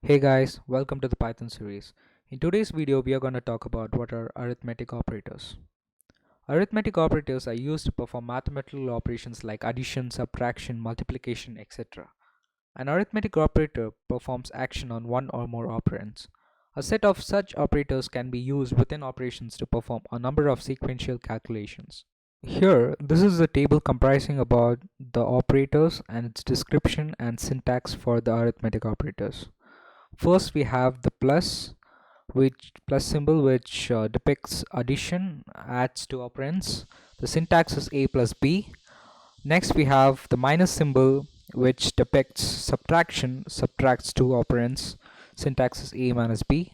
Hey guys, welcome to the Python series. In today's video, we are going to talk about what are arithmetic operators. Arithmetic operators are used to perform mathematical operations like addition, subtraction, multiplication, etc. An arithmetic operator performs action on one or more operands. A set of such operators can be used within operations to perform a number of sequential calculations. Here, this is a table comprising about the operators and its description and syntax for the arithmetic operators. First, we have the plus symbol, which depicts addition, adds two operands. The syntax is a plus b. Next, we have the minus symbol, which depicts subtraction, subtracts two operands. Syntax is a minus b.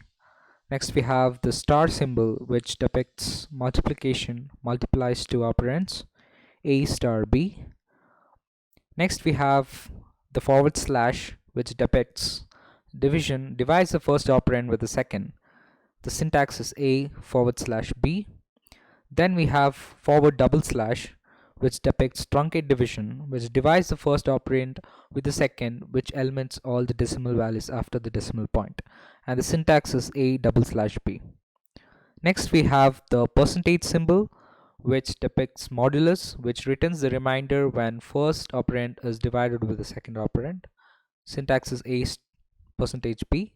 Next, we have the star symbol, which depicts multiplication, multiplies two operands, a star b. Next, we have the forward slash, which depicts division, divides the first operand with the second. The syntax is a forward slash b. Then we have forward double slash, which depicts truncate division, which divides the first operand with the second, which elements all the decimal values after the decimal point. And the syntax is a double slash b. Next, we have the percentage symbol, which depicts modulus, which returns the remainder when first operand is divided with the second operand. Syntax is a percentage b.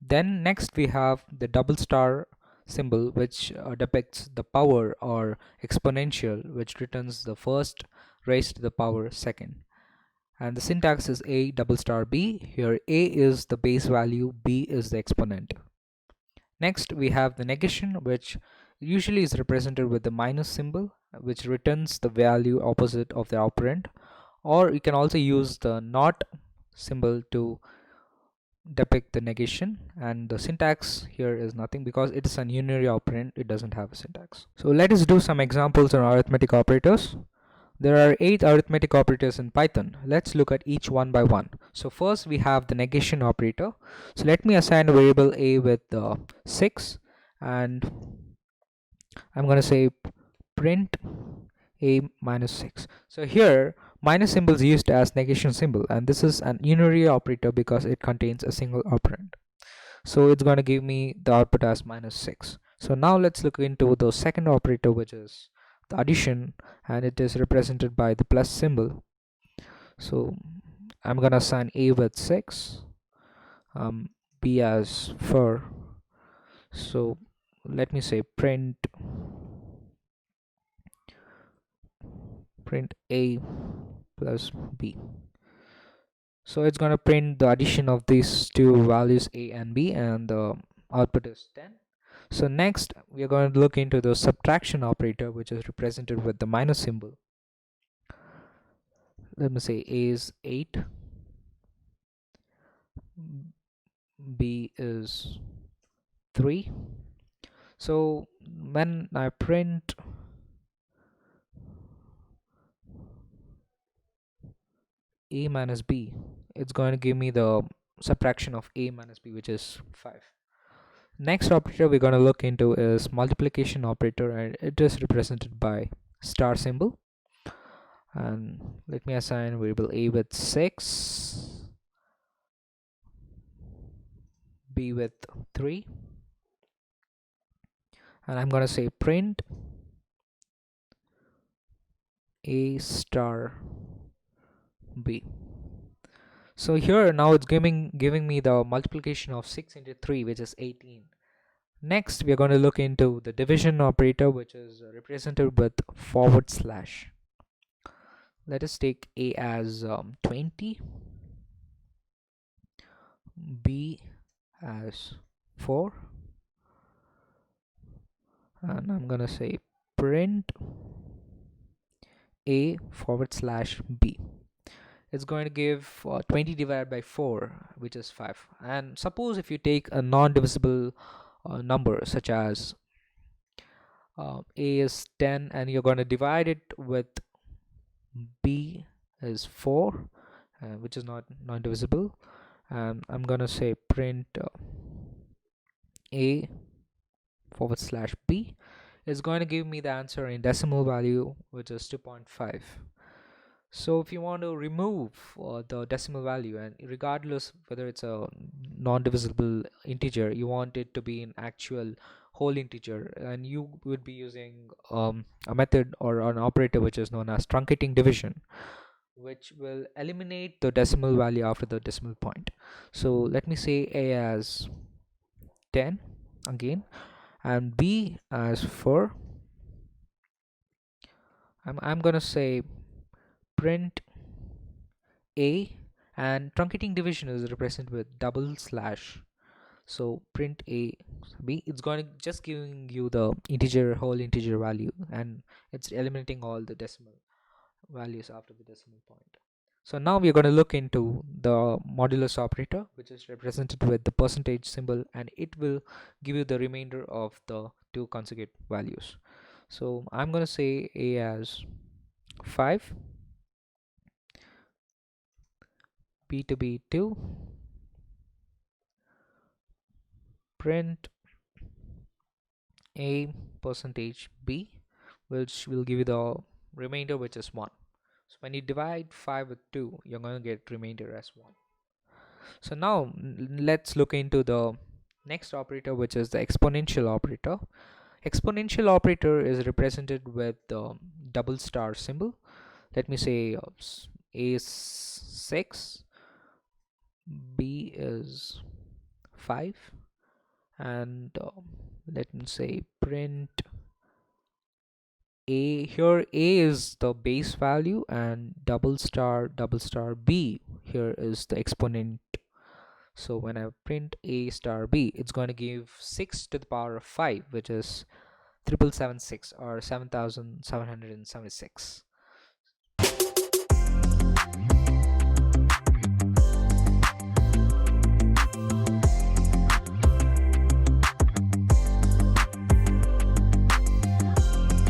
Then next we have the double star symbol, which depicts the power or exponential, which returns the first raised to the power second. And the syntax is a double star b. Here a is the base value, b is the exponent. Next we have the negation, which usually is represented with the minus symbol, which returns the value opposite of the operand. Or you can also use the not symbol to depict the negation, and the syntax here is nothing because it is an unary operand, it doesn't have a syntax. So let us do some examples on arithmetic operators. There are 8 arithmetic operators in Python. Let's look at each one by one. So first we have the negation operator. So let me assign a variable a with 6, and I'm going to say print a minus 6. So here minus symbol is used as negation symbol, and this is an unary operator because it contains a single operand. So it's going to give me the output as minus 6. So now let's look into the second operator, which is the addition, and it is represented by the plus symbol. So I'm going to assign a with 6, b as 4. So let me say print a plus b. So it's going to print the addition of these two values a and b, and the output is 10. So next we are going to look into the subtraction operator, which is represented with the minus symbol. Let me say a is 8, b is 3. So when I print a minus b, it's going to give me the subtraction of a minus b, which is 5. Next operator we're going to look into is multiplication operator, and it is represented by star symbol. And let me assign variable a with 6, b with 3, and I'm going to say print a star b. So here now it's giving me the multiplication of 6 into 3, which is 18. Next we are going to look into the division operator, which is represented with forward slash. Let us take a as 20, b as 4, and I'm gonna say print a forward slash b. It's going to give 20 divided by 4, which is 5. And suppose if you take a non-divisible number such as a is 10, and you're going to divide it with b is 4, which is not non-divisible, and I'm gonna say print a forward slash b is going to give me the answer in decimal value, which is 2.5. So if you want to remove the decimal value, and regardless whether it's a non-divisible integer, you want it to be an actual whole integer, and you would be using a method or an operator which is known as truncating division, which will eliminate the decimal value after the decimal point. So let me say a as 10 again, and b as 4. I'm gonna say print a, and truncating division is represented with double slash. So print a b, it's going to just giving you the integer whole integer value, and it's eliminating all the decimal values after the decimal point. So now we're going to look into the modulus operator, which is represented with the percentage symbol, and it will give you the remainder of the two consecutive values. So I'm going to say a as 5, b to be 2, print a percentage b, which will give you the remainder, which is 1. So when you divide 5 with 2, you're going to get remainder as 1. So now let's look into the next operator, which is the exponential operator. Exponential operator is represented with the double star symbol. Let me say a is 6, b is 5, and let me say print a. Here a is the base value, and double star b here is the exponent. So when I print a star b, it's going to give 6 to the power of 5, which is 7776, or 7776.